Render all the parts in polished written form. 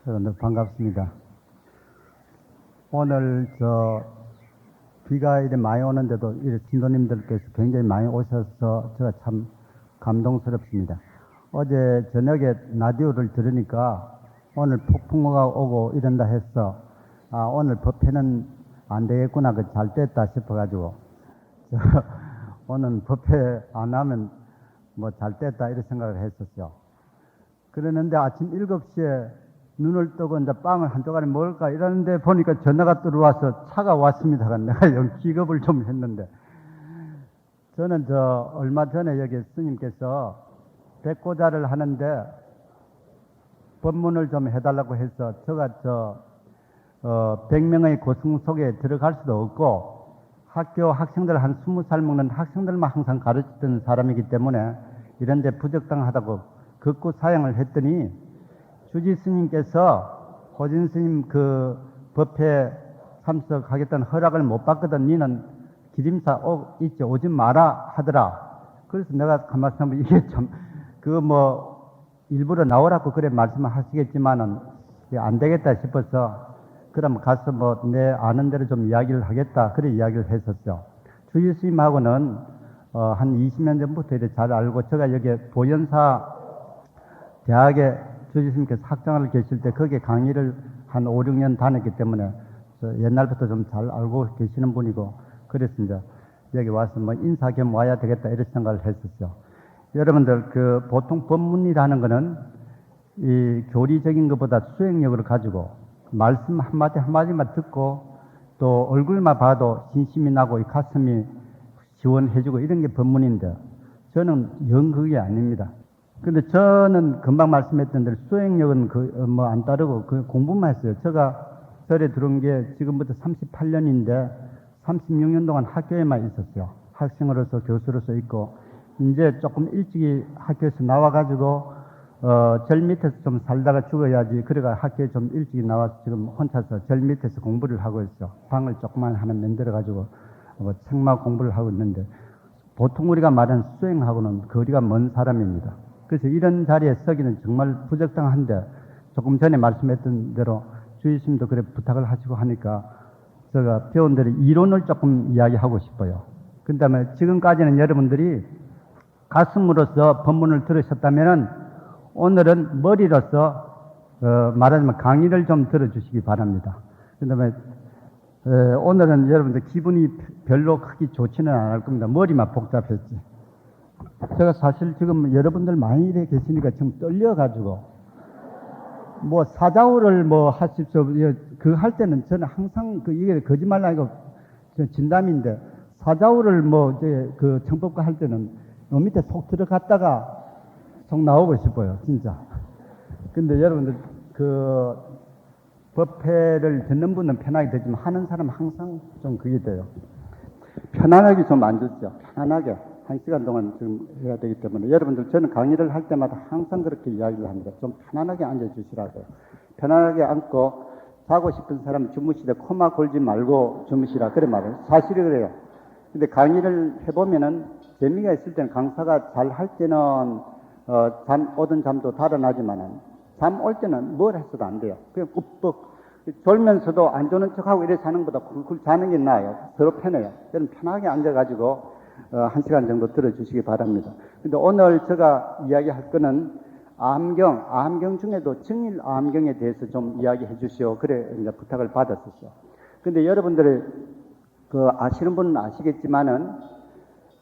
여러분들 반갑습니다. 오늘 비가 이래 많이 오는데도 이래 신도님들께서 굉장히 많이 오셔서 제가 참 감동스럽습니다. 어제 저녁에 라디오를 들으니까 오늘 폭풍우가 오고 이런다 해서 오늘 법회는 안 되겠구나, 잘 됐다 싶어가지고 오늘 법회 안 하면 뭐 잘 됐다 이런 생각을 했었죠. 그러는데 아침 7시에 눈을 뜨고 이제 빵을 한 조각을 먹을까 이러는데 보니까 전화가 들어와서 차가 왔습니다. 내가 영 기겁을 좀 했는데, 저는 얼마 전에 여기 스님께서 백고자를 하는데 법문을 좀 해달라고 해서 제가 100명의 고승 속에 들어갈 수도 없고 학교 학생들 한 20살 먹는 학생들만 항상 가르치던 사람이기 때문에 이런데 부적당하다고 극구 사양을 했더니 주지 스님께서 호진 스님 그 법회 참석하겠다는 허락을 못 받거든. 니는 기림사 있지 오지 마라 하더라. 그래서 내가 가만히 생각하면 이게 참 일부러 나오라고 그래 말씀하시겠지만은 안 되겠다 싶어서 그럼 가서 내 아는 대로 좀 이야기를 하겠다 그래 이야기를 했었죠. 주지 스님하고는 한 20년 전부터 이렇게 잘 알고, 제가 여기 보현사 대학에 주지 스님께서 학장을 계실 때 거기에 강의를 한 5, 6년 다녔기 때문에 옛날부터 좀 잘 알고 계시는 분이고, 그래서 이제 여기 와서 인사 겸 와야 되겠다 이런 생각을 했었죠. 여러분들 보통 법문이라는 거는 이 교리적인 것보다 수행력을 가지고 말씀 한마디 한마디만 듣고 또 얼굴만 봐도 진심이 나고 이 가슴이 시원해지고 이런 게 법문인데, 저는 영 그게 아닙니다. 근데 저는 금방 말씀했던 대로 수행력은 안 따르고 공부만 했어요. 제가 절에 들어온 게 지금부터 38년인데 36년 동안 학교에만 있었어요. 학생으로서 교수로서 있고, 이제 조금 일찍이 학교에서 나와가지고 절 밑에서 좀 살다가 죽어야지. 그래가 학교에 좀 일찍이 나와서 지금 혼자서 절 밑에서 공부를 하고 있어. 방을 조그만 하나 만들어가지고 책막 공부를 하고 있는데, 보통 우리가 말하는 수행하고는 거리가 먼 사람입니다. 그래서 이런 자리에 서기는 정말 부적당한데, 조금 전에 말씀했던 대로 주의심도 그래 부탁을 하시고 하니까 제가 배운 대로 이론을 조금 이야기하고 싶어요. 그 다음에 지금까지는 여러분들이 가슴으로서 법문을 들으셨다면 오늘은 머리로서 말하자면 강의를 좀 들어주시기 바랍니다. 그 다음에 오늘은 여러분들 기분이 별로 크게 좋지는 않을 겁니다. 머리만 복잡했지. 제가 사실 지금 여러분들 많이 이래 계시니까 좀 떨려가지고 사자우를 하십시오 할 때는 저는 항상 이게 거짓말 아니고 진담인데, 사자우를 청법과 할 때는 밑에 속 들어갔다가 속 나오고 싶어요 진짜. 근데 여러분들 법회를 듣는 분은 편하게 되지만 하는 사람은 항상 좀 그게 돼요. 편안하게 좀 앉으시죠. 편안하게 1시간 동안 지금 해야 되기 때문에, 여러분들 저는 강의를 할 때마다 항상 그렇게 이야기를 합니다. 좀 편안하게 앉아주시라고요. 편안하게 앉고 자고 싶은 사람 주무시되 코마 골지 말고 주무시라 그래 말해요. 사실이 그래요. 근데 강의를 해보면은 재미가 있을 때는 강사가 잘 할 때는 오던 잠도 달아나지만은 잠 올 때는 뭘 했어도 안 돼요. 그냥 꾹꾹 졸면서도 안 조는 척하고 이래 자는 것보다 굴굴 자는 게 나아요. 서로 편해요. 저는 편하게 앉아가지고 1시간 정도 들어주시기 바랍니다. 근데 오늘 제가 이야기할 거는 암경 중에도 증일 암경에 대해서 좀 이야기해 주시오. 그래 이제 부탁을 받았었죠. 근데 여러분들이 아시는 분은 아시겠지만은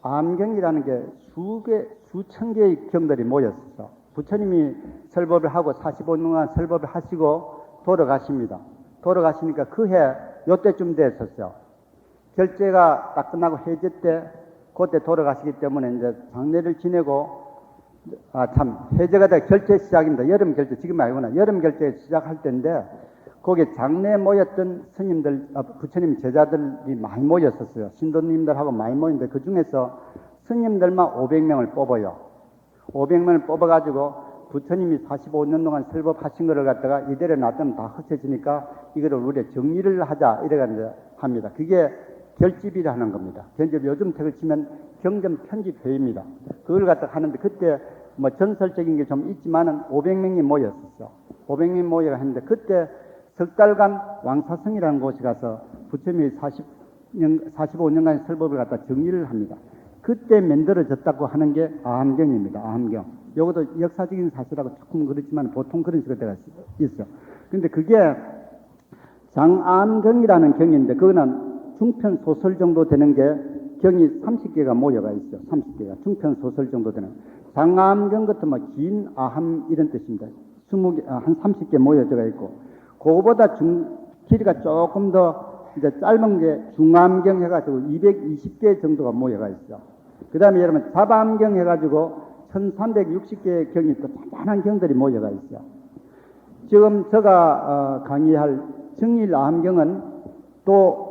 암경이라는 게 수천 개의 경들이 모였었어. 부처님이 설법을 하고 45년간 설법을 하시고 돌아가십니다. 돌아가시니까 그해 요때쯤 됐었어요. 결제가 딱 끝나고 해제 때 그때 돌아가시기 때문에 이제 장례를 지내고 해제가 다 결제 시작입니다. 여름 결제, 지금 아니구나. 여름 결제 시작할 때인데 거기에 장례에 모였던 스님들, 부처님 제자들이 많이 모였었어요. 신도님들하고 많이 모였는데 그 중에서 스님들만 500명을 뽑아요. 500명을 뽑아가지고 부처님이 45년 동안 설법하신 거를 갖다가 이대로 놔두면 다 흩어지니까 이거를 우리가 정리를 하자 이래가지고 합니다. 그게 결집이라는 겁니다. 요즘 책을 치면 경전 편집회의입니다. 그걸 갖다가 하는데 그때 뭐 전설적인 게 좀 있지만은 500명이 모였었어. 500명 모여가 했는데 그때 석 달간 왕사성이라는 곳에 가서 부처님이 45년간의 설법을 갖다 정리를 합니다. 그때 만들어졌다고 하는 게 아함경입니다. 아함경. 이것도 역사적인 사실하고 조금 그렇지만 보통 그런 식으로 되어 있어. 근데 그게 장암경이라는 경인데 그거는 중편 소설 정도 되는 게 경이 30개가 모여가 있어. 30개가 중편 소설 정도 되는. 장암경 같은 뭐 긴 아함 이런 뜻입니다. 20개, 한 30개 모여져 있고 그거보다 길이가 조금 더 이제 짧은 게 중암경 해가지고 220개 정도가 모여가 있어. 그 다음에 여러분 잡암경 해가지고 1360개의 경이 또 잔잔한 경들이 모여가 있어. 지금 제가 강의할 정일아함경은 또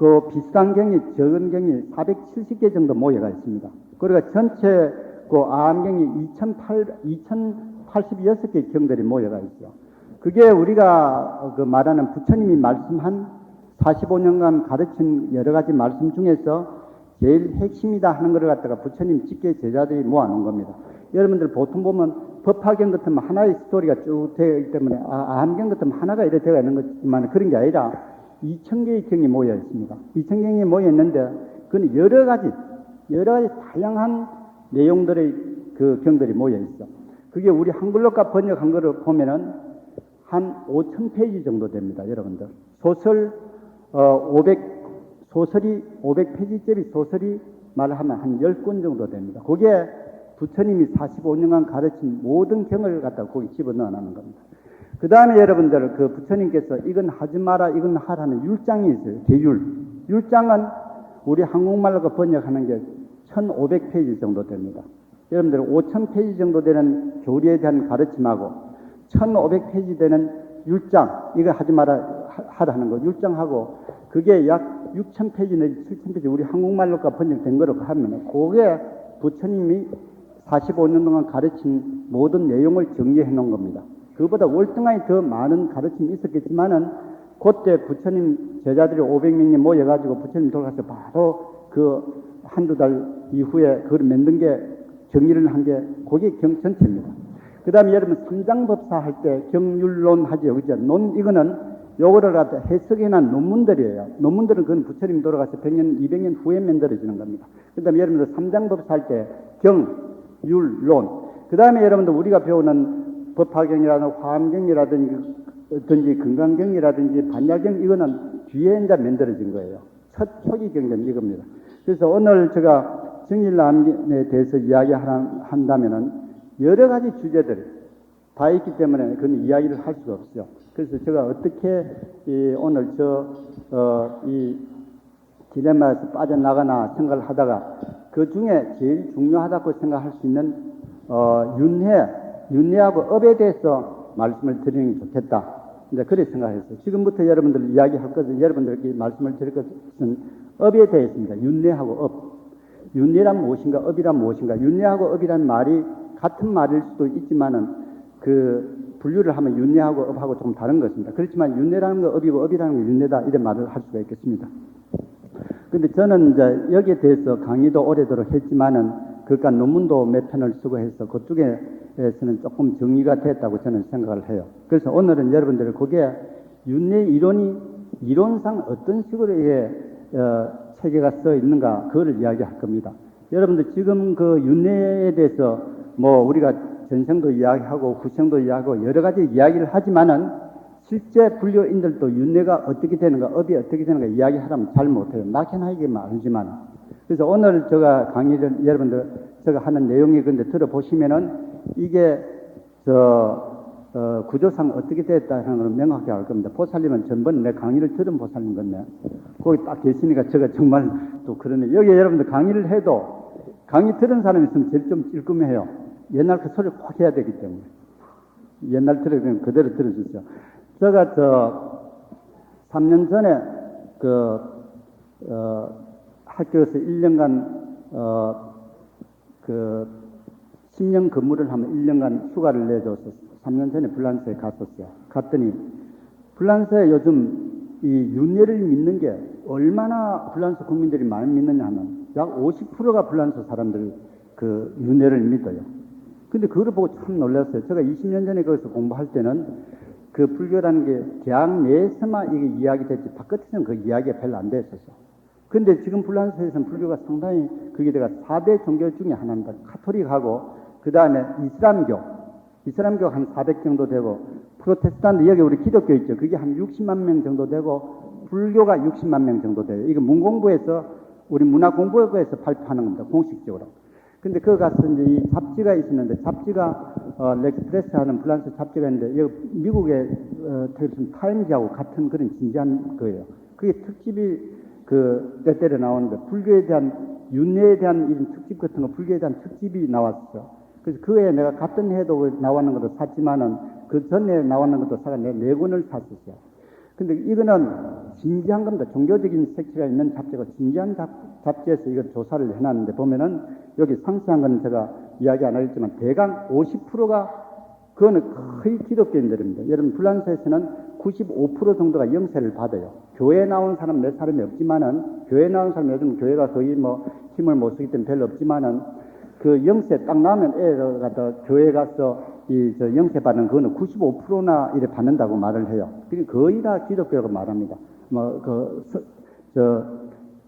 그 비슷한 경이 적은 경이 470개 정도 모여가 있습니다. 그리고 전체 그 아함경이 2086개 경들이 모여가 있죠. 그게 우리가 그 말하는 부처님이 말씀한 45년간 가르친 여러 가지 말씀 중에서 제일 핵심이다 하는 것을 갖다가 부처님 직계 제자들이 모아놓은 겁니다. 여러분들 보통 보면 법화경 같으면 하나의 스토리가 쭉 되어 있기 때문에 아함경 같으면 하나가 이렇게 되어 있는 거지만 그런 게 아니라 2000개의 경이 모여 있습니다. 2000경이 모여 있는데 그건 여러 가지 다양한 내용들의 그 경들이 모여 있어. 그게 우리 한글로가 번역한 거를 보면은 한 5000페이지 정도 됩니다. 여러분들. 소설이 500페이지짜리 소설이 말하면 한 10권 정도 됩니다. 그게 부처님이 45년간 가르친 모든 경을 갖다가 거기 집어넣어 놓는 겁니다. 그 다음에 여러분들 그 부처님께서 이건 하지 마라 이건 하라는 율장이 있어요. 계율. 율장은 우리 한국말로 번역하는 게 1500페이지 정도 됩니다. 여러분들 5000페이지 정도 되는 교리에 대한 가르침하고 1500페이지 되는 율장, 이거 하지 마라 하라는 거 율장하고 그게 약 6000페이지 내지 7000페이지 우리 한국말로가 번역된 거로 하면 그게 부처님이 45년 동안 가르친 모든 내용을 정리해 놓은 겁니다. 그보다 월등하게 더 많은 가르침이 있었겠지만은 그때 부처님 제자들이 500명이 모여가지고 부처님 돌아가서 바로 그 한두 달 이후에 그걸 만든 게 정리를 한 게 그게 경 전체입니다. 그 다음에 여러분 삼장법사 할 때 경율론 하죠. 그죠? 이거는 요거를 갖다 해석해놓은 논문들이에요. 논문들은 그건 부처님 돌아가서 100년, 200년 후에 만들어지는 겁니다. 그 다음에 여러분들 삼장법사 할 때 경율론. 그 다음에 여러분들 우리가 배우는 법화경이라든지 화엄경이라든지 건강경이라든지 반야경 이거는 뒤에 이제 만들어진 거예요. 첫 초기 경전 이겁니다. 그래서 오늘 제가 정일남에 대해서 이야기한다면은 여러 가지 주제들 다 있기 때문에 그건 이야기를 할 수가 없죠. 그래서 제가 어떻게 오늘 이 딜레마에서 빠져나가나 생각을 하다가 그 중에 제일 중요하다고 생각할 수 있는 윤회하고 업에 대해서 말씀을 드리는 게 좋겠다. 이제 그래 생각했어요. 지금부터 여러분들 이야기할 것은 여러분들께 말씀을 드릴 것은 업에 대해서입니다. 윤회하고 업. 윤회란 무엇인가, 업이란 무엇인가. 윤회하고 업이란 말이 같은 말일 수도 있지만은 그 분류를 하면 윤회하고 업하고 조금 다른 것입니다. 그렇지만 윤회라는 거 업이고 업이라는 거 윤회다 이런 말을 할 수가 있겠습니다. 근데 저는 이제 여기에 대해서 강의도 오래도록 했지만은 그러니까 논문도 몇 편을 쓰고 해서 그쪽에서는 조금 정리가 됐다고 저는 생각을 해요. 그래서 오늘은 여러분들 그게 윤회 이론이 이론상 어떤 식으로 이게 체계가 써 있는가 그거를 이야기할 겁니다. 여러분들 지금 그 윤회에 대해서 뭐 우리가 전생도 이야기하고 구생도 이야기하고 여러 가지 이야기를 하지만은 실제 불교인들도 윤회가 어떻게 되는가, 업이 어떻게 되는가 이야기하라면 잘 못해요. 막연하게만 알지만. 그래서 오늘 제가 강의를 여러분들 제가 하는 내용이 근데 들어보시면은 이게 구조상 어떻게 됐다는 걸 명확하게 알 겁니다. 보살님은 전번에 내 강의를 들은 보살님 같네. 거기 딱 계시니까 제가 정말 또 그러네. 여기 여러분들 강의를 해도 강의 들은 사람이 있으면 제일 좀 찔끔해요. 옛날 그 소리를 꼭 해야 되기 때문에. 옛날 들으면 그대로 들어주죠. 제가 3년 전에 학교에서 1년간 10년 근무를 하면 1년간 휴가를 내줘서 3년 전에 불란서에 갔었어요. 갔더니 불란서에 요즘 이 윤회를 믿는 게 얼마나 불란서 국민들이 많이 믿느냐 하면 약 50%가 불란서 사람들 그 윤회를 믿어요. 근데 그걸 보고 참 놀랐어요. 제가 20년 전에 거기서 공부할 때는 그 불교라는 게 대학 내에서만 이게 이야기됐지 바깥에서는 그 이야기가 별로 안 됐었어. 근데 지금 불란서에서는 불교가 상당히 그게 내가 4대 종교 중에 하나입니다. 카톨릭하고 그 다음에 이슬람교 한 400 정도 되고 프로테스탄트 여기 우리 기독교 있죠. 그게 한 60만 명 정도 되고 불교가 60만 명 정도 돼요. 이거 문공부에서 우리 문화공부에서 발표하는 겁니다. 공식적으로. 근데 그거 가서 이제 이 잡지가 있었는데 잡지가 렉스프레스 하는 불란서 잡지가 있는데 여기 미국의 타임즈하고 같은 그런 진지한 거예요. 그게 특집이 그 때때려 나오는데 불교에 대한 윤회에 대한 이런 특집 같은 거 불교에 대한 특집이 나왔어. 그래서 그 해에 내가 같은 해도 나왔는 것도 샀지만은 그 전에 나왔는 것도 사가 내가 4권을 샀었어요. 근데 이거는 진지한 겁니다. 종교적인 색채가 있는 잡지가 진지한 잡지에서 이걸 조사를 해놨는데 보면은 여기 상세한 건 제가 이야기 안 하겠지만 대강 50%가 그거는 거의 기독교인들입니다. 여러분 불란서에서는 95% 정도가 영세를 받아요. 교회 나온 사람 몇 사람이 없지만은 교회 나온 사람 요즘 교회가 거의 뭐 힘을 못 쓰기 때문에 별로 없지만은 그 영세 딱 나오면 애가 더 교회 가서 저 영세 받는 그거는 95%나 이래 받는다고 말을 해요. 그게 거의 다 기독교라고 말합니다.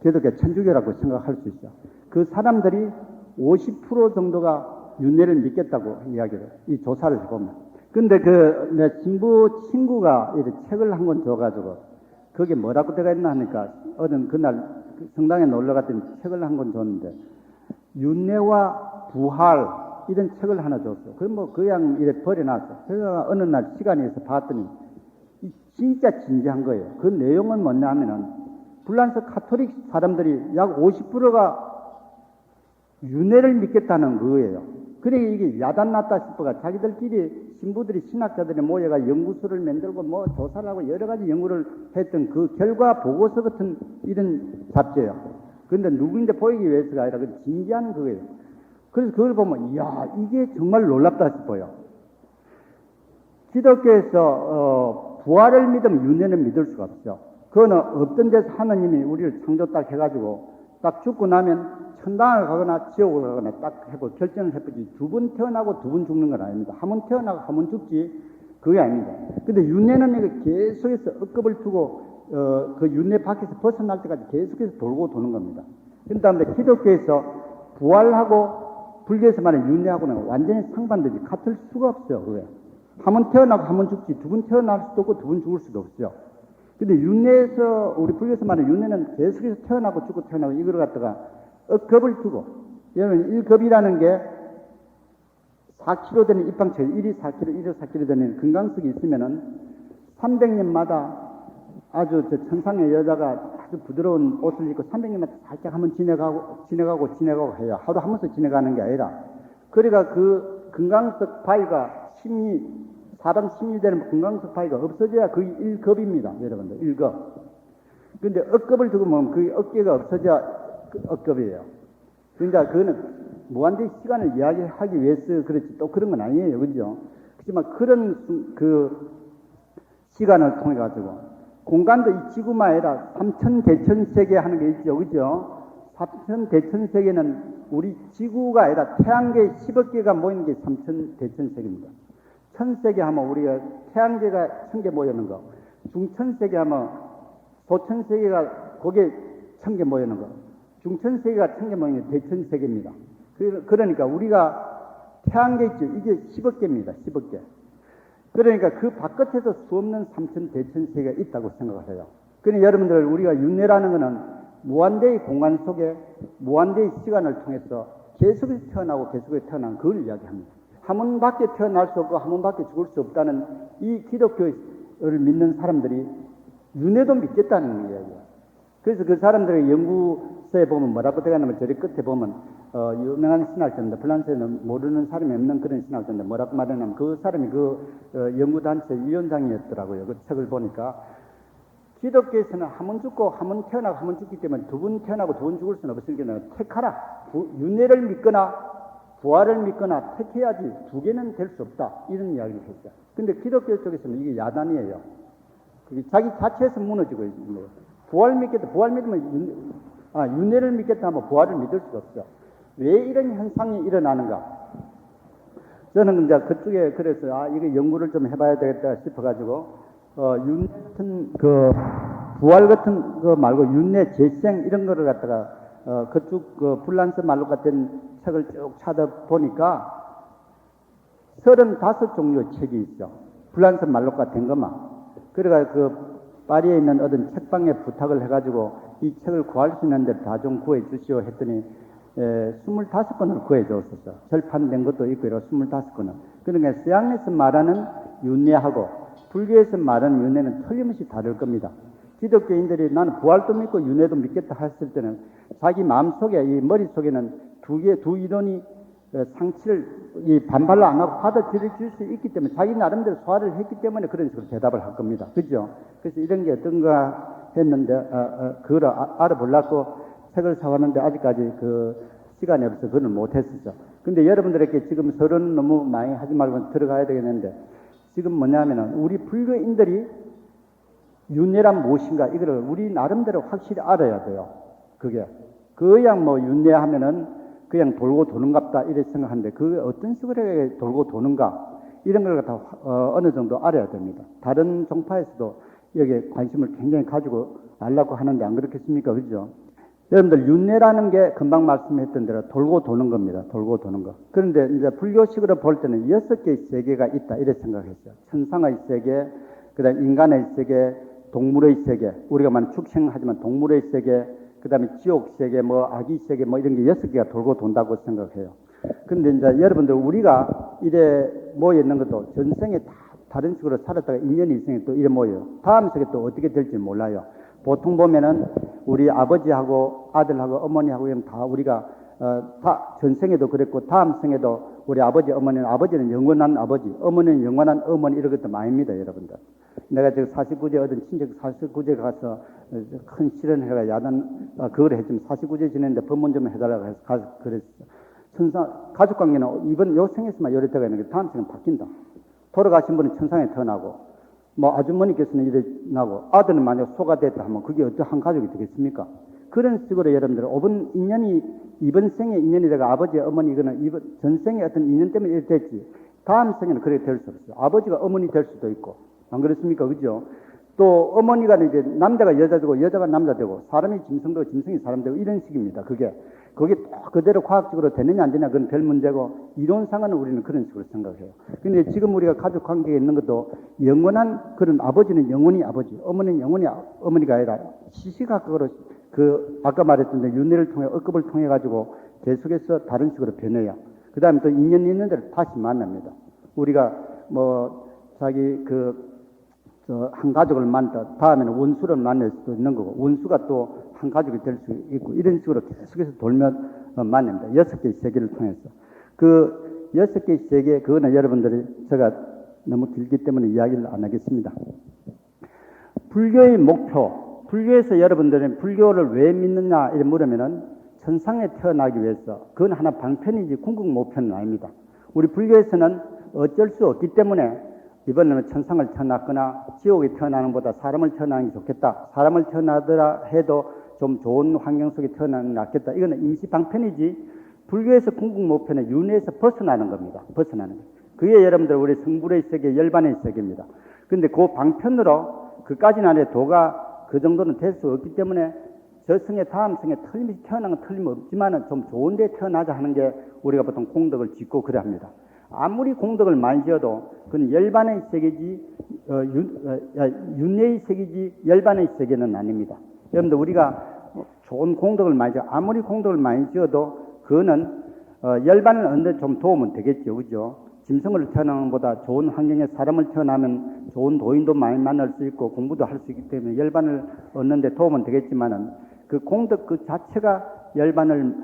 기독교 천주교라고 생각할 수 있어요. 그 사람들이 50% 정도가 윤회를 믿겠다고 이야기를, 이 조사를 해보면. 근데 내 신부 친구가 이렇게 책을 한 권 줘가지고, 거기에 뭐라고 들어가 있나 하니까, 어떤 그날 성당에 놀러 갔더니 책을 한 권 줬는데, 윤회와 부활, 이런 책을 하나 줬어. 그냥 이렇게 버려놨어. 제가 어느 날 시간이 있어 봤더니, 진짜 진지한 거예요. 그 내용은 뭐냐 하면은, 불란서 카톨릭 사람들이 약 50%가 윤회를 믿겠다는 거예요. 그러니까 이게 야단났다 싶어가 자기들끼리 신부들이 신학자들이 모여가 연구소를 만들고 뭐 조사를 하고 여러 가지 연구를 했던 그 결과 보고서 같은 이런 잡지예요. 그런데 누구인데 보이기 위해서가 아니라 그 진지한 거예요. 그래서 그걸 보면 이야 이게 정말 놀랍다 싶어요. 기독교에서 부활을 믿으면 윤회는 믿을 수가 없죠. 그거는 없던 데서 하느님이 우리를 창조 딱 해가지고 딱 죽고 나면 천당을 가거나 지옥을 가거나 딱 해고 결정을 해보지 두 번 태어나고 두 번 죽는 건 아닙니다. 한 번 태어나고 한 번 죽지 그게 아닙니다. 근데 윤회는 이거 계속해서 억겁을 두고 그 윤회 밖에서 벗어날 때까지 계속해서 돌고 도는 겁니다. 그 다음에 기독교에서 부활하고 불교에서 말하는 윤회하고는 완전히 상반되지 같을 수가 없어요. 그게. 한 번 태어나고 한 번 죽지 두 번 태어날 수도 없고 두 번 죽을 수도 없죠. 근데 윤회에서 우리 불교에서 말하는 윤회는 계속해서 태어나고 죽고 태어나고 이걸 갖다가 억겁을 두고 여러분 1급이라는 게 4kg 되는 입방체 1이 4kg, 1이 4kg 되는 건강석이 있으면은 300년마다 아주 천상의 여자가 아주 부드러운 옷을 입고 300년마다 살짝 한번 지나가고 해요. 하루 한 번씩 지나가는 게 아니라 그러니까 그 건강석 바위가 사람 심리 되는 건강석 바위가 없어져야 그게 1급입니다. 여러분들 1급. 근데 억겁을 두고 보면 그 어깨가 없어져야 억겁이에요. 그러니까 그거는 무한대 시간을 이야기하기 위해서 그렇지 또 그런 건 아니에요. 그죠? 그렇지만 그런 그 시간을 통해 가지고 공간도 이 지구만 아니라 3천 대천세계 하는 게 있죠. 그죠? 3천 대천세계는 우리 지구가 아니라 태양계 10억 개가 모이는 게 3천 대천세계입니다. 천세계 하면 우리가 태양계가 1000개 모이는 거, 중천세계 하면 소천세계가 거기에 1000개 모이는 거, 중천세계가 1000개 모이는 게 대천세계입니다. 그러니까 우리가 태양계 있죠. 이게 10억 개입니다. 10억 개. 그러니까 그 바깥에서 수없는 3천 대천세계가 있다고 생각을 해요. 그러니까 여러분들 우리가 윤회라는 것은 무한대의 공간 속에 무한대의 시간을 통해서 계속해서 태어나고 계속해서 태어난 그걸 이야기합니다. 한 번밖에 태어날 수 없고 한 번밖에 죽을 수 없다는 이 기독교를 믿는 사람들이 윤회도 믿겠다는 이야기예요. 그래서 그 사람들의 연구서에 보면 뭐라고 되냐면 저리 끝에 보면 유명한 신학자인데 프랑스에는 모르는 사람이 없는 그런 신학자인데 뭐라고 말하냐면 그 사람이 연구단체 위원장이었더라고요. 그 책을 보니까 기독교에서는 한 번 죽고 한 번 태어나고 한 번 죽기 때문에 두 번 태어나고 두 번 죽을 수는 없으니까 택하라. 윤회를 믿거나 부활을 믿거나 택해야지 두 개는 될 수 없다. 이런 이야기를 했어요. 근데 기독교 쪽에서는 이게 야단이에요. 그게 자기 자체에서 무너지고 있는 거예요. 부활 믿겠다. 부활 믿으면 윤회를 믿겠다 하면 부활을 믿을 수가 없죠. 왜 이런 현상이 일어나는가? 저는 이제 그쪽에 그래서 이거 연구를 좀 해봐야 되겠다 싶어가지고 윤 같은 그 부활 같은 거 말고 윤회 재생 이런 거를 갖다가 그쪽 그 불란서 말로 같은 책을 쭉 찾아보니까 35종류의 책이 있어. 불란서 말로가 된 것만. 그래가 그 파리에 있는 어떤 책방에 부탁을 해가지고 이 책을 구할 수 있는 데를 다 좀 구해 주시오 했더니 25권을 구해 줬었어. 절판된 것도 있고 이러 25권을. 그러니까 서양에서 말하는 윤회하고 불교에서 말하는 윤회는 틀림없이 다를 겁니다. 기독교인들이 나는 부활도 믿고 윤회도 믿겠다 했을 때는 자기 마음속에 이 머릿속에는 두 이론이 상치를 이 반발로 안 하고 받아들일 수 있기 때문에 자기 나름대로 소화를 했기 때문에 그런 식으로 대답을 할 겁니다. 그죠? 그래서 이런 게 어떤가 했는데 그걸 알아보려고 책을 사왔는데 아직까지 그 시간이 없어서 그걸 못했었죠. 근데 여러분들에게 지금 서론 너무 많이 하지 말고 들어가야 되겠는데 지금 뭐냐면은 우리 불교인들이 윤회란 무엇인가 이거를 우리 나름대로 확실히 알아야 돼요. 그게 그냥 뭐 윤회하면은 그냥 돌고 도는갑다 이렇게 생각하는데 그게 어떤 식으로 돌고 도는가 이런 걸 갖다 어느 정도 알아야 됩니다. 다른 종파에서도 여기에 관심을 굉장히 가지고 알라고 하는데 안 그렇겠습니까? 그죠? 여러분들 윤회라는 게 금방 말씀했던 대로 돌고 도는 겁니다. 돌고 도는 거. 그런데 이제 불교식으로 볼 때는 6개의 세계가 있다 이렇게 생각했어요. 천상의 세계, 그다음 인간의 세계, 동물의 세계, 우리가 많이 축생하지만 동물의 세계, 그 다음에 지옥 세계, 뭐 아기 세계, 뭐 이런 게 6개가 돌고 돈다고 생각해요. 근데 이제 여러분들 우리가 이래 모여 있는 것도 전생에 다 다른 식으로 살았다가 인연이 있으니 또 이래 모여요. 다음 생에 또 어떻게 될지 몰라요. 보통 보면은 우리 아버지하고 아들하고 어머니하고 이런 다 우리가 다 전생에도 그랬고 다음 생에도 우리 아버지는 영원한 아버지, 어머니는 영원한 어머니 이런 것도 많이입니다, 여러분들. 내가 지금 49제 얻은 친척 49제 가서 큰 실현을 해가 야단 그걸 했지만 49제 지냈는데 법문 좀 해달라고 해서 가서 그랬어. 가족 관계는 이번 요 생에서만 요래 때가 있는 게 다음 생은 바뀐다. 돌아가신 분은 천상에 태어나고 뭐 아주머니께서는 이래 나고 아들은 만약 소가 됐다 하면 그게 어떠한 가족이 되겠습니까? 그런 식으로 여러분들 이번 생에 인연이 되가 아버지 어머니 이거는 이번 전생에 어떤 인연 때문에 이렇게 됐지 다음 생에는 그렇게 될 수 없어요. 아버지가 어머니 될 수도 있고 안 그렇습니까? 그죠? 또 어머니가 이제 남자가 여자 되고 여자가 남자 되고 사람이 짐승 되고 짐승이 사람 되고 이런 식입니다. 그게 그대로 과학적으로 되느냐 안 되느냐 그건 별 문제고 이론상은 우리는 그런 식으로 생각해요. 근데 지금 우리가 가족 관계에 있는 것도 영원한 그런 아버지는 영원히 아버지, 어머니는 영원히 어머니가 아니라 시시각각으로 그 아까 말했던 윤회를 통해 억급을 통해 가지고 계속해서 다른 식으로 변해요. 그 다음에 또 인연 있는 데를 다시 만납니다. 우리가 뭐 자기 한 가족을 만났다. 다음에는 원수를 만날 수도 있는 거고, 원수가 또 한 가족이 될 수 있고, 이런 식으로 계속해서 돌면 만납니다. 6개의 세계를 통해서. 그 6개의 세계, 그거는 여러분들이 제가 너무 길기 때문에 이야기를 안 하겠습니다. 불교의 목표, 불교에서 여러분들은 불교를 왜 믿느냐, 이렇게 물으면은 천상에 태어나기 위해서, 그건 하나 방편이지 궁극 목표는 아닙니다. 우리 불교에서는 어쩔 수 없기 때문에 이번에는 천상을 태어났거나 지옥에 태어나는 것보다 사람을 태어나는 게 좋겠다. 사람을 태어나더라 해도 좀 좋은 환경 속에 태어나는 게 낫겠다. 이거는 임시 방편이지 불교에서 궁극 목표는 윤회에서 벗어나는 겁니다. 벗어나는 거. 그게 여러분들 우리 성불의 세계, 열반의 세계입니다. 그런데 그 방편으로 그까지는 안 해 도가 그 정도는 될 수 없기 때문에 저 생에 다음 생에 틀림없이 태어난 건 틀림없지만은 좀 좋은 데 태어나자 하는 게 우리가 보통 공덕을 짓고 그래 합니다. 아무리 공덕을 많이 지어도 그건 열반의 세계지 윤회의 세계지 열반의 세계는 아닙니다. 여러분들 우리가 좋은 공덕을 많이 지어 아무리 공덕을 많이 지어도 그거는 열반을 얻는 데 좀 도움은 되겠죠. 그죠? 짐승을 태어나는 것보다 좋은 환경에 사람을 태어나면 좋은 도인도 많이 만날 수 있고 공부도 할 수 있기 때문에 열반을 얻는 데 도움은 되겠지만은 그 공덕 그 자체가 열반을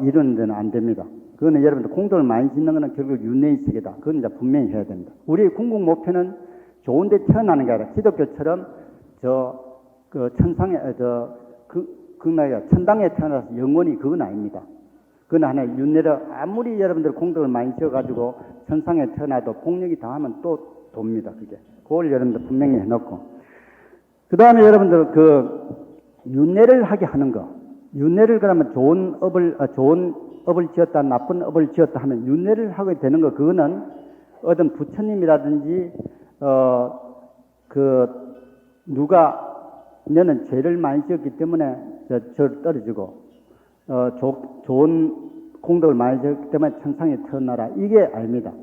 이루는 데는 안 됩니다. 그거는 여러분들 공덕을 많이 짓는 거는 결국 윤회의 세계다. 그건 이제 분명히 해야 됩니다. 우리의 궁극 목표는 좋은 데 태어나는 게 아니라 기독교처럼 천당에 태어나서 영원히 그건 아닙니다. 그건 하나의 윤회를 아무리 여러분들 공덕을 많이 지어가지고 천상에 태어나도 복력이 다하면 또 돕니다. 그게. 그걸 여러분들 분명히 해놓고. 그 다음에 여러분들 윤회를 하게 하는 거. 윤회를 그러면 좋은 업을 지었다, 나쁜 업을 지었다 하면 윤회를 하게 되는 거, 그거는 어떤 부처님이라든지, 누가 너는 죄를 많이 지었기 때문에 저를 떨어지고, 좋은 공덕을 많이 지었기 때문에 천상에 태어나라. 이게 아닙니다.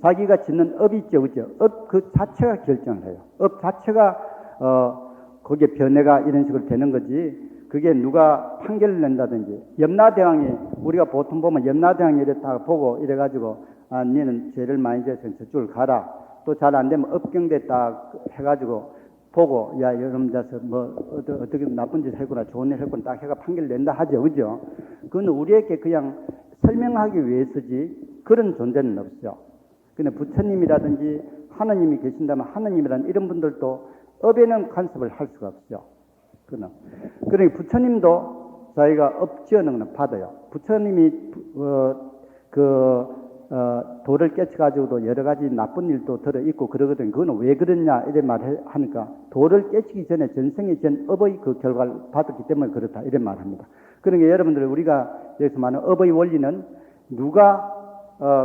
자기가 짓는 업이 있죠, 그죠? 업 그 자체가 결정을 해요. 업 자체가, 거기에 변해가 이런 식으로 되는 거지, 그게 누가 판결을 낸다든지, 염라대왕이, 우리가 보통 보면 염라대왕이 이랬다가 보고 이래가지고, 너는 죄를 많이 지어서 저쪽을 가라. 또 잘 안 되면 업경대 딱 해가지고, 보고, 야, 여러분 자서 어떻게 나쁜 짓 했구나, 좋은 일 했구나, 딱 해가 판결 낸다 하죠, 그죠? 그건 우리에게 그냥 설명하기 위해서지, 그런 존재는 없죠. 근데 부처님이라든지 하느님이 계신다면 하느님이라는 이런 분들도 업에는 간섭을 할 수가 없죠. 그러니 부처님도 자기가 업 지어놓은 건 받아요. 부처님이 도를 깨쳐가지고도 여러 가지 나쁜 일도 들어있고 그러거든요. 그거는 왜 그러냐 이런 말 하니까 도를 깨치기 전에 전생에 전 업의 그 결과를 받았기 때문에 그렇다 이런 말 합니다. 그러니까 여러분들 우리가 여기서 말하는 업의 원리는 누가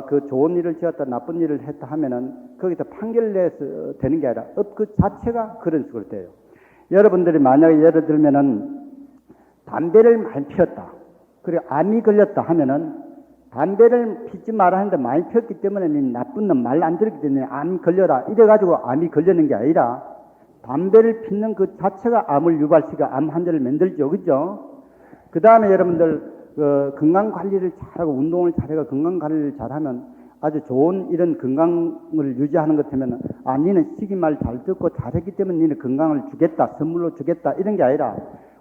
그 좋은 일을 지었다 나쁜 일을 했다 하면은 거기서 판결을 내서 되는 게 아니라 업 그 자체가 그런 식으로 돼요. 여러분들이 만약에 예를 들면은 담배를 많이 피웠다. 그리고 암이 걸렸다 하면은 담배를 피지 마라 하는데 많이 피웠기 때문에 나쁜 놈 말 안 들었기 때문에 암 걸려라. 이래가지고 암이 걸리는 게 아니라 담배를 피는 그 자체가 암을 유발시켜 암 환자를 만들죠. 그죠? 그 다음에 여러분들 건강 관리를 잘하고 운동을 잘해가 건강 관리를 잘하면 아주 좋은 이런 건강을 유지하는 것 같으면 니는 시기 말 잘 듣고 잘했기 때문에 니는 건강을 주겠다, 선물로 주겠다 이런 게 아니라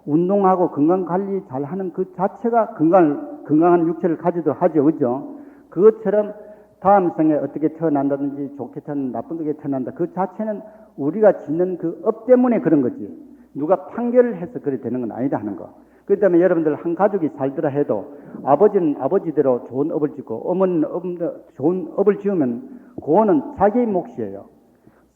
운동하고 건강 관리 잘하는 그 자체가 건강한 육체를 가지도록 하죠, 그죠? 그것처럼 다음 생에 어떻게 태어난다든지 좋게 태어난다, 나쁘게 태어난다 그 자체는 우리가 짓는 그 업 때문에 그런 거지. 누가 판결을 해서 그래 되는 건 아니다 하는 거. 그렇기 때문에 여러분들 한 가족이 살더라 해도 아버지는 아버지대로 좋은 업을 짓고 어머니는 좋은 업을 지으면 그거는 자기의 몫이에요.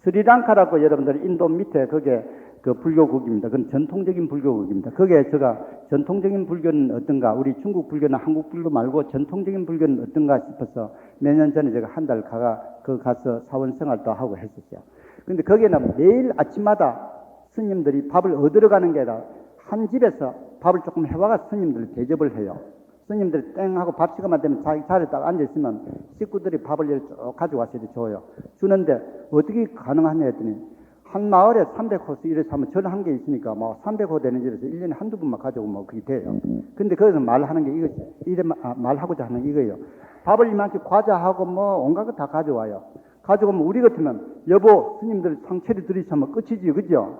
스리랑카라고 여러분들 인도 밑에 그게 그 불교국입니다. 그건 전통적인 불교국입니다. 그게 제가 전통적인 불교는 어떤가, 우리 중국 불교나 한국 불교 말고 전통적인 불교는 어떤가 싶어서 몇 년 전에 제가 한 달 가서 사원 생활도 하고 했었어요. 근데 거기에는 매일 아침마다 스님들이 밥을 얻으러 가는 게 아니라 한 집에서 밥을 조금 해와가 스님들 대접을 해요. 스님들이 땡 하고 밥 시간만 되면 자기 자리에 딱 앉아있으면 식구들이 밥을 쭉 가져와서 줘요. 주는데 어떻게 가능하냐 했더니 한 마을에 300호수 이래서 하면 전 한 개 있으니까 뭐 300호 되는 집에서 1년에 한두 번만 가져오면 뭐 그게 돼요. 근데 거기서 말하는 게 이거지. 말하고자 하는 이거예요. 밥을 이만큼 과자하고 뭐 온갖 거 다 가져와요. 가져오면 우리 같으면 여보 스님들 상체를 들이시면 끝이지, 그죠?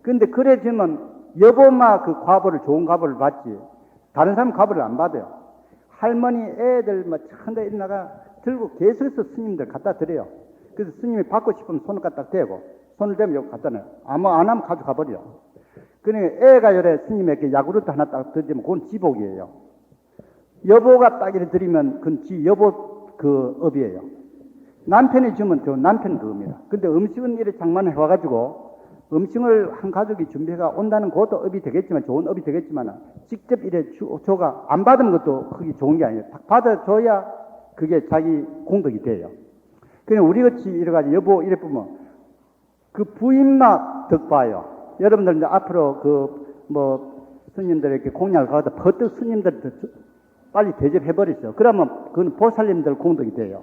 근데 그래 주면 여보만 그 과보를 좋은 과보를 받지 다른 사람 과보를 안 받아요. 할머니 애들 뭐 천대 일나가 들고 계속해서 스님들 갖다 드려요. 그래서 스님이 받고 싶으면 손을 갖다 대고 손을 대면 여기 갖다 놔요. 아무 안 하면 가져가 버려. 그러니까 애가 요래 스님에게 야구르트 하나 딱 드리면 그건 지복이에요. 여보가 딱 이렇게 드리면 그건 지 여보 그 업이에요. 남편이 주면 저 남편 그겁니다. 근데 음식은 이렇게 장만해 와가지고 음식을 한 가족이 준비해가 온다는 것도 업이 되겠지만 좋은 업이 되겠지만 직접 이래 줘가 안 받은 것도 그게 좋은 게 아니에요. 딱 받아줘야 그게 자기 공덕이 돼요. 그냥 우리 같이 이래가지고 여보 이래 보면 그 부인만 덕봐요. 여러분들 이제 앞으로 그 뭐 스님들에게 공양을 가다 버뜩 스님들 빨리 대접해버리죠. 그러면 그건 보살님들 공덕이 돼요.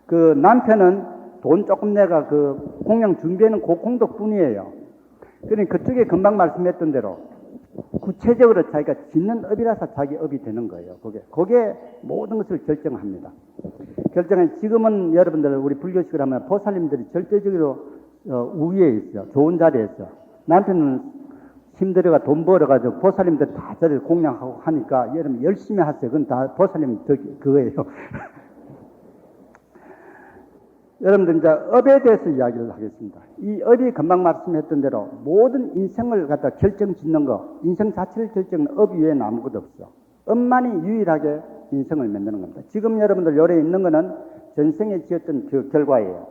그 남편은 돈 조금 내가 그 공양 준비하는 그 공덕뿐이에요. 그러니까 그쪽에 금방 말씀했던 대로 구체적으로 자기가 짓는 업이라서 자기 업이 되는 거예요. 그게 모든 것을 결정합니다. 지금은 여러분들 우리 불교식을 하면 보살님들이 절대적으로 우위에 있어요. 좋은 자리에 있어요. 남편은 힘들어가 돈 벌어가지고 보살님들 다 저를 공양하고 하니까 여러분 열심히 하세요. 그건 다 보살님 그거예요. 여러분들 이제 업에 대해서 이야기를 하겠습니다. 이 업이 금방 말씀했던 대로 모든 인생을 갖다 결정짓는 거, 인생 자체를 결정하는 업 외에는 아무것도 없어. 업만이 유일하게 인생을 만드는 겁니다. 지금 여러분들 요래 있는 거는 전생에 지었던 그 결과예요.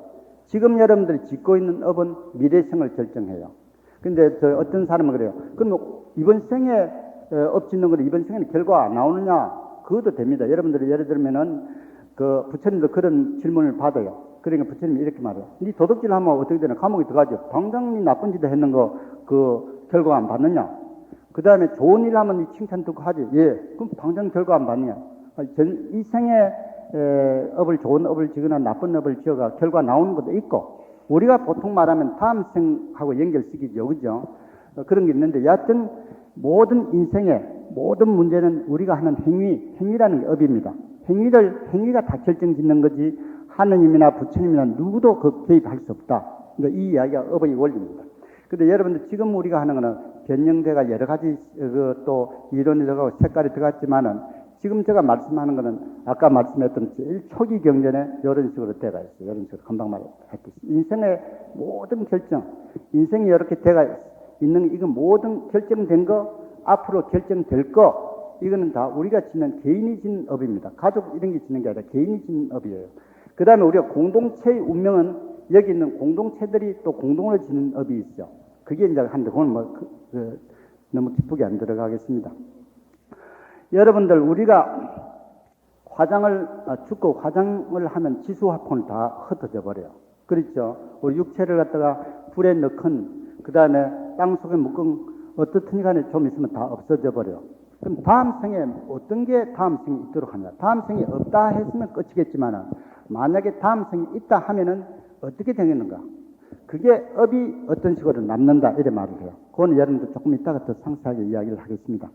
지금 여러분들이 짓고 있는 업은 미래생을 결정해요. 근데 저 어떤 사람은 그래요. 그럼 이번 생에 업 짓는 건 이번 생에는 결과 안 나오느냐? 그것도 됩니다. 여러분들이 예를 들면은 그 부처님도 그런 질문을 받아요. 그러니까 부처님이 이렇게 말해요. 니 도둑질 하면 어떻게 되나? 감옥에 들어가죠. 당장 니 나쁜 짓 했는 거 그 결과 안 받느냐? 그 다음에 좋은 일 하면 니 칭찬 듣고 하지. 예. 그럼 당장 결과 안 받느냐? 이 생에 업을 좋은 업을 지거나 나쁜 업을 지어가 결과 나오는 것도 있고, 우리가 보통 말하면 다음 생하고 연결시키죠. 그죠? 그런 게 있는데, 여하튼 모든 인생의 모든 문제는 우리가 하는 행위라는 게 업입니다. 행위가 다 결정짓는 거지, 하느님이나 부처님이나 누구도 그 개입할 수 없다. 그러니까 이 이야기가 업의 원리입니다. 근데 여러분들 지금 우리가 하는 거는 변형대가 여러 가지 또 이론이 들어가고 색깔이 들어갔지만은, 지금 제가 말씀하는 거는 아까 말씀했던 제일 초기 경전에 이런 식으로 돼가 있어요. 이런 식으로 금방 말했듯이. 인생의 모든 결정, 인생이 이렇게 돼가 있는, 이거 모든 결정된 거, 앞으로 결정될 거, 이거는 다 우리가 짓는 개인이 짓는 업입니다. 가족 이런 게 짓는 게 아니라 개인이 짓는 업이에요. 그 다음에 우리가 공동체의 운명은 여기 있는 공동체들이 또 공동으로 짓는 업이 있죠. 그게 이제 한데, 그건 너무 깊게 안 들어가겠습니다. 여러분들, 우리가 죽고 화장을 하면 지수화폰을 다 흩어져 버려요. 그렇죠? 우리 육체를 갖다가 불에 넣건, 그 다음에 땅 속에 묻건, 어떻든 간에 좀 있으면 다 없어져 버려요. 그럼 다음 생에 어떤 게 다음 생에 있도록 하냐? 다음 생에 없다 했으면 끝이겠지만은, 만약에 다음 생에 있다 하면은 어떻게 되겠는가? 그게 업이 어떤 식으로 남는다, 이래 말을 해요. 그건 여러분들 조금 이따가 더 상세하게 이야기를 하겠습니다.